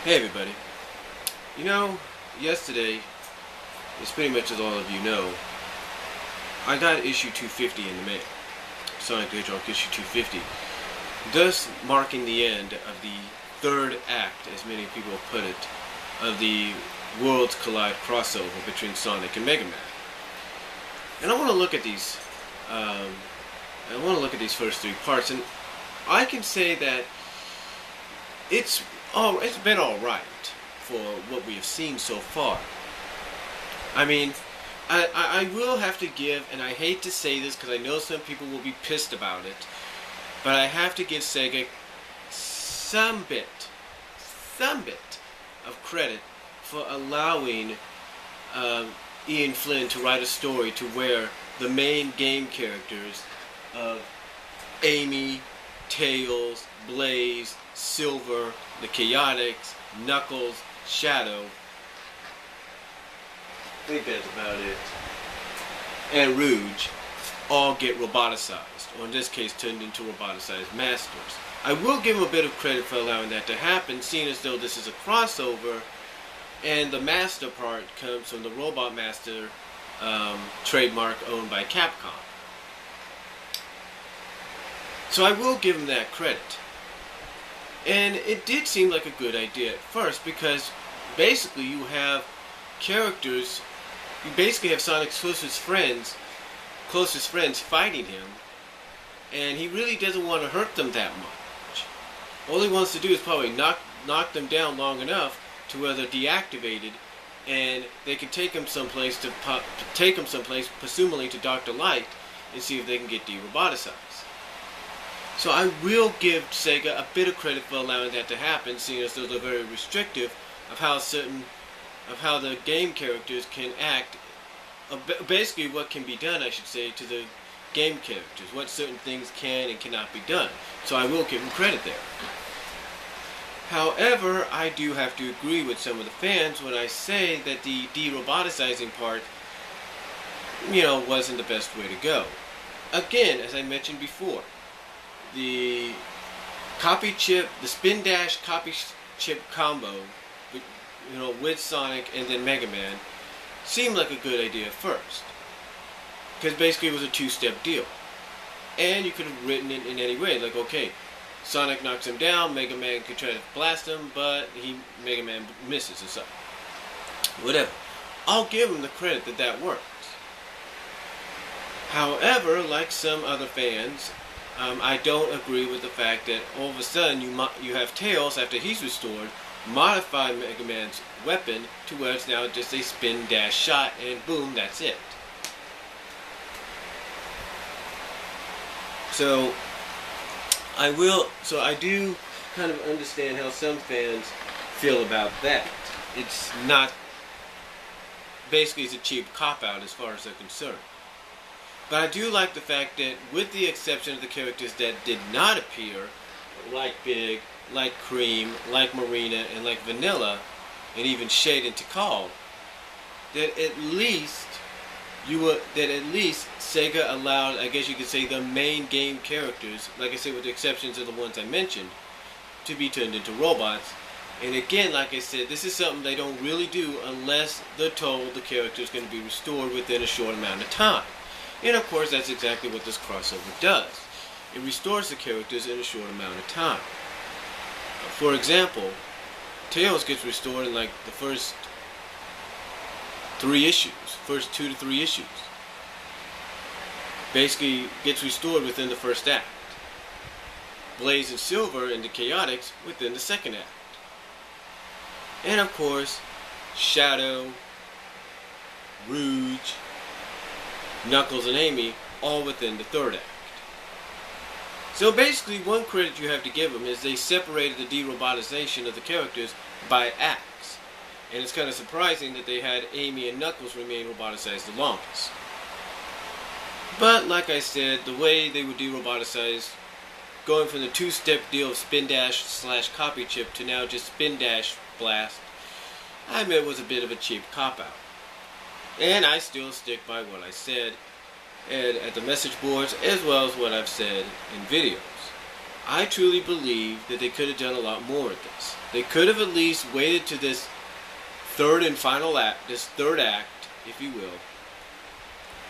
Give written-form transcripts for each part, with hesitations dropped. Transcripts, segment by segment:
Hey everybody. You know, yesterday, as pretty much as all of you know, I got issue 250 in the mail. Sonic the Hedgehog issue 250. Thus marking the end of the third act, as many people put it, of the Worlds Collide crossover between Sonic and Mega Man. And I want to look at these first three parts, and I can say that it's been alright for what we have seen so far. I mean, I will have to give, and I hate to say this because I know some people will be pissed about it, but I have to give Sega some bit of credit for allowing Ian Flynn to write a story to where the main game characters of Amy, Tails, Blaze, Silver, the Chaotix, Knuckles, Shadow, I think that's about it, and Rouge all get roboticized, or in this case turned into roboticized masters. I will give them a bit of credit for allowing that to happen, seeing as though this is a crossover, and the master part comes from the Robot Master trademark owned by Capcom. So I will give them that credit. And it did seem like a good idea at first, because basically you have characters, you basically have Sonic's closest friends fighting him, and he really doesn't want to hurt them that much. All he wants to do is probably knock them down long enough to where they're deactivated, and they can take them someplace, presumably to Dr. Light, and see if they can get de-roboticized. So I will give Sega a bit of credit for allowing that to happen, seeing as though they're very restrictive of how the game characters can act, basically what can be done, I should say, to the game characters, what certain things can and cannot be done. So I will give them credit there. However, I do have to agree with some of the fans when I say that the de-roboticizing part, wasn't the best way to go. Again, as I mentioned before, the copy chip, the spin dash copy chip combo, with Sonic and then Mega Man, seemed like a good idea at first, because basically it was a two-step deal, and you could have written it in any way, like, okay, Sonic knocks him down, Mega Man could try to blast him, but Mega Man misses or something. Whatever. I'll give him the credit that works. However, like some other fans, I don't agree with the fact that all of a sudden you have Tails, after he's restored, modify Mega Man's weapon to where it's now just a spin dash shot, and boom, that's it. So I do kind of understand how some fans feel about that. It's not, basically it's a cheap cop-out as far as they're concerned. But I do like the fact that, with the exception of the characters that did not appear, like Big, like Cream, like Marina, and like Vanilla, and even Shade and Tikal, that at least Sega allowed, I guess you could say, the main game characters, like I said, with the exceptions of the ones I mentioned, to be turned into robots. And again, like I said, this is something they don't really do unless they're told the character is going to be restored within a short amount of time. And of course, that's exactly what this crossover does. It restores the characters in a short amount of time. For example, Tails gets restored in like the first 2 to 3 issues. Basically gets restored within the first act. Blaze and Silver and the Chaotix within the second act. And of course, Shadow, Rouge, Knuckles and Amy, all within the third act. So basically, one credit you have to give them is they separated the de-robotization of the characters by acts. And it's kind of surprising that they had Amy and Knuckles remain roboticized the longest. But like I said, the way they would de-roboticize, going from the two-step deal of spin dash / copy chip to now just spin dash blast, I admit it was a bit of a cheap cop-out. And I still stick by what I said at the message boards, as well as what I've said in videos. I truly believe that they could have done a lot more with this. They could have at least waited to this third and final act, this third act, if you will,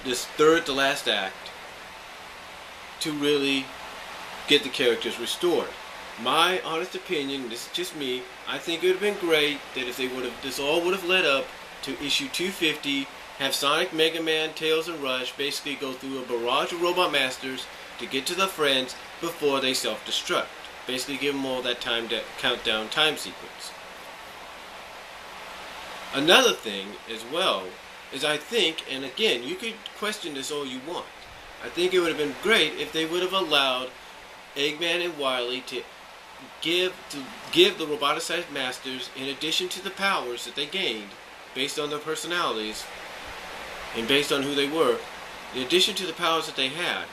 this third to last act, to really get the characters restored. My honest opinion, this is just me, I think it would have been great that if they would have, this all would have led up to issue 250, have Sonic, Mega Man, Tails, and Rush basically go through a barrage of Robot Masters to get to the friends before they self-destruct. Basically give them all that countdown time sequence. Another thing as well is I think, and again, you could question this all you want, I think it would have been great if they would have allowed Eggman and Wily to give the roboticized masters, in addition to the powers that they gained based on their personalities and based on who they were, in addition to the powers that they had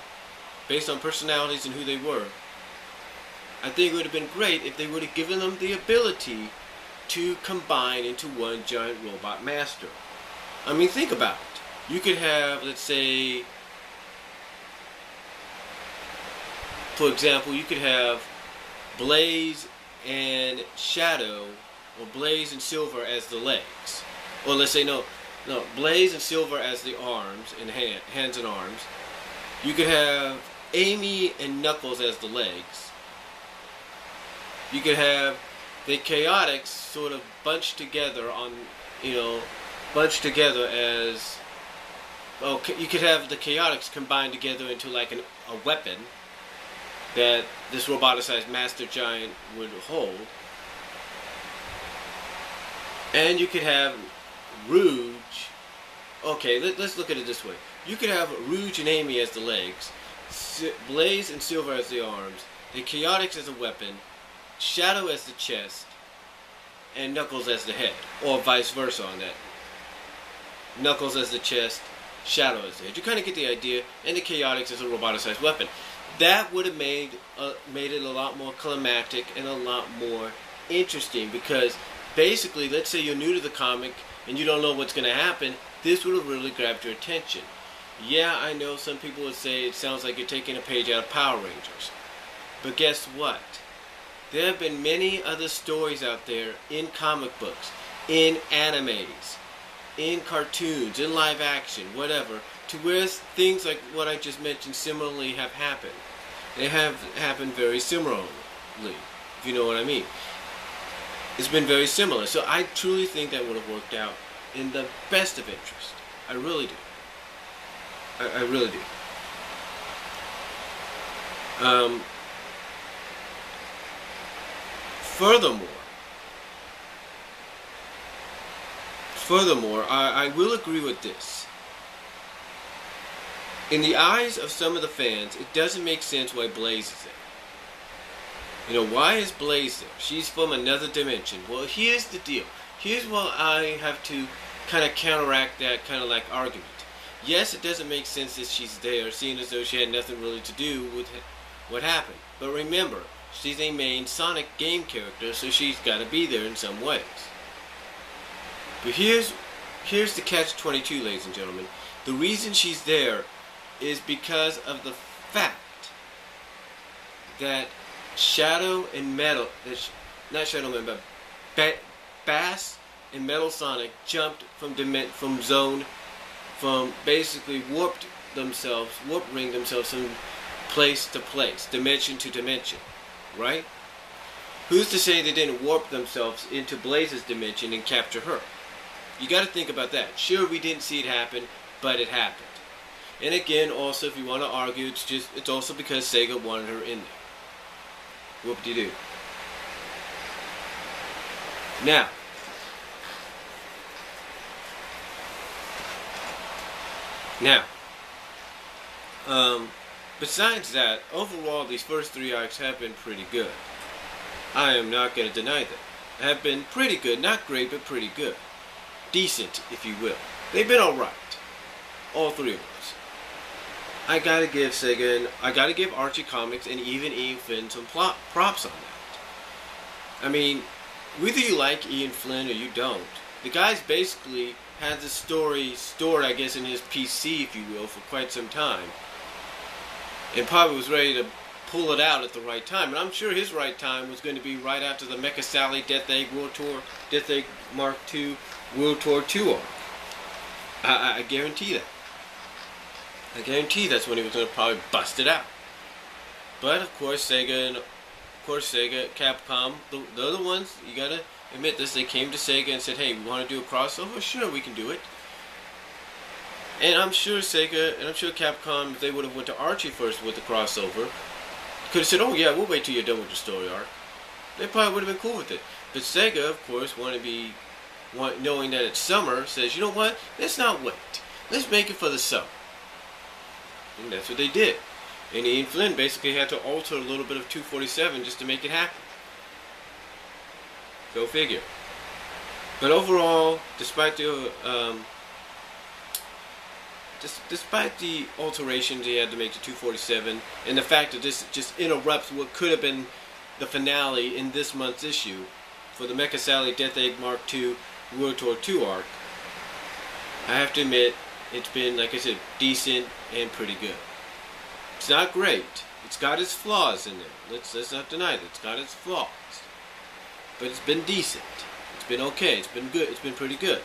based on personalities and who they were, I think it would have been great if they would have given them the ability to combine into one giant robot master. I mean, think about it. You could have, let's say, for example, you could have Blaze and Shadow, or Blaze and Silver as the legs. Or let's say, no, Blaze and Silver as the arms and hands and arms. You could have Amy and Knuckles as the legs. You could have the Chaotix sort of bunched together on, bunched together as, well, you could have the Chaotix combined together into like a weapon that this roboticized Master Giant would hold. And you could have Rouge. Okay, let's look at it this way. You could have Rouge and Amy as the legs, Blaze and Silver as the arms, the Chaotix as a weapon, Shadow as the chest, and Knuckles as the head. Or vice versa on that. Knuckles as the chest, Shadow as the head. You kind of get the idea, and the Chaotix as a roboticized weapon. That would have made it a lot more climactic and a lot more interesting, because basically, let's say you're new to the comic and you don't know what's going to happen, this would have really grabbed your attention. Yeah, I know some people would say it sounds like you're taking a page out of Power Rangers. But guess what? There have been many other stories out there in comic books, in animes, in cartoons, in live action, whatever, to where things like what I just mentioned similarly have happened. They have happened very similarly, if you know what I mean. It's been very similar. So I truly think that would have worked out in the best of interest. I really do. I really do. Furthermore, I will agree with this. In the eyes of some of the fans, it doesn't make sense why Blaze is there. Why is Blaze there? She's from another dimension. Well, here's the deal. Here's what I have to kind of counteract that kind of like argument. Yes, it doesn't make sense that she's there, seeing as though she had nothing really to do with what happened. But remember, she's a main Sonic game character, so she's got to be there in some ways. But here's the catch-22, ladies and gentlemen. The reason she's there is because of the fact that Shadow and Metal, not Shadow Man, but Bass and Metal Sonic jumped from basically warp ring themselves from place to place, dimension to dimension, right? Who's to say they didn't warp themselves into Blaze's dimension and capture her? You got to think about that. Sure, we didn't see it happen, but it happened. And again, also, if you want to argue, it's also because Sega wanted her in there. Whoop-de-doo. Now, besides that, overall, these first 3 arcs have been pretty good. I am not going to deny that. Have been pretty good. Not great, but pretty good. Decent, if you will. They've been alright. All 3 of us. I gotta give Sega and I gotta give Archie Comics and even Ian Flynn some props on that. I mean, whether you like Ian Flynn or you don't, the guy's basically had the story stored, I guess, in his PC, if you will, for quite some time. And probably was ready to pull it out at the right time. And I'm sure his right time was going to be right after the Mecha Sally Death Egg World Tour, Death Egg Mark II World Tour 2 arc. I guarantee that. I guarantee that's when he was going to probably bust it out. But of course, Sega, Capcom, the other ones, you gotta admit this, they came to Sega and said, hey, we want to do a crossover? Sure, we can do it. And I'm sure Sega, and I'm sure Capcom, if they would have went to Archie first with the crossover, could have said, oh yeah, we'll wait till you're done with the story arc. They probably would have been cool with it. But Sega, of course, knowing that it's summer, says, you know what, let's not wait. Let's make it for the summer. And that's what they did. And Ian Flynn basically had to alter a little bit of 247 just to make it happen. Go figure. But overall, despite the alterations he had to make to 247, and the fact that this just interrupts what could have been the finale in this month's issue for the Mecha Sally Death Egg Mark II World Tour 2 arc, I have to admit, it's been, like I said, decent and pretty good. It's not great. It's got its flaws in there. Let's not deny it. It's got its flaws. But it's been decent. It's been okay. It's been good. It's been pretty good.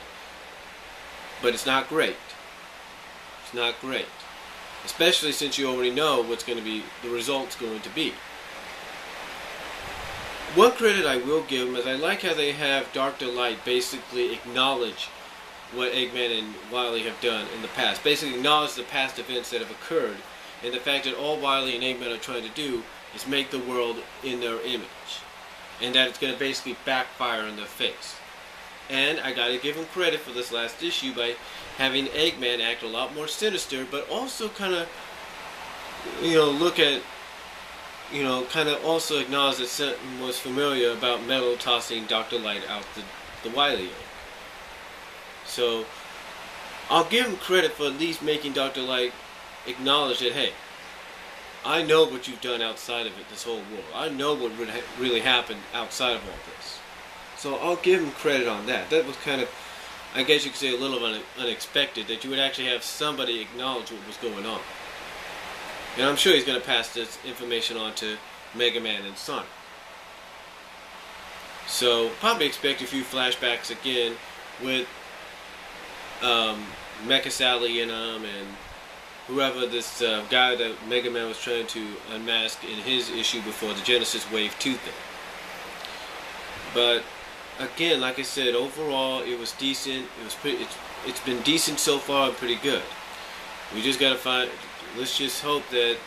But it's not great. It's not great. Especially since you already know what's going to be, the result's going to be. One credit I will give them is I like how they have Dark Delight basically acknowledge what Eggman and Wily have done in the past. Basically acknowledge the past events that have occurred, and the fact that all Wily and Eggman are trying to do is make the world in their image. And that it's going to basically backfire in their face. And I gotta give him credit for this last issue by having Eggman act a lot more sinister, but also kind of, look at, kind of also acknowledge that something was familiar about Metal tossing Dr. Light out the Wily egg. So, I'll give him credit for at least making Dr. Light acknowledge that, hey, I know what you've done outside of it, this whole world. I know what really happened outside of all this. So I'll give him credit on that. That was kind of, I guess you could say, a little unexpected, that you would actually have somebody acknowledge what was going on. And I'm sure he's going to pass this information on to Mega Man and Sonic. So probably expect a few flashbacks again with Mecha Sally in them and whoever this guy that Mega Man was trying to unmask in his issue before the Genesis Wave 2 thing. But again, like I said, overall it was decent. It was pretty. It's been decent so far and pretty good. We just gotta find. Let's just hope that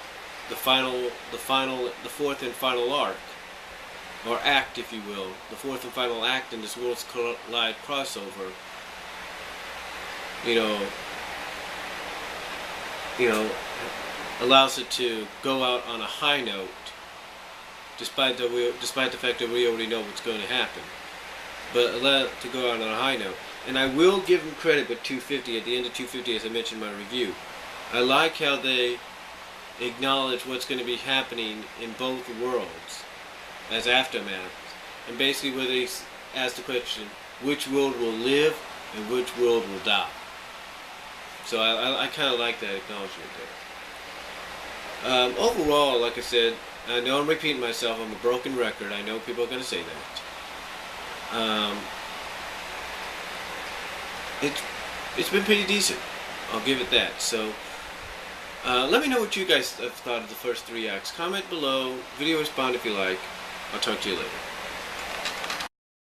the fourth and final arc, or act, if you will, the fourth and final act in this Worlds Collide crossover, allows it to go out on a high note, despite the fact that we already know what's going to happen. But allow it to go out on a high note. And I will give them credit with 250, at the end of 250, as I mentioned in my review. I like how they acknowledge what's going to be happening in both worlds as aftermath. And basically where they ask the question, which world will live and which world will die. So I kind of like that acknowledgement there. Overall, like I said, I know I'm repeating myself. I'm a broken record. I know people are going to say that. It's been pretty decent. I'll give it that. So let me know what you guys have thought of the first 3 acts. Comment below. Video respond if you like. I'll talk to you later.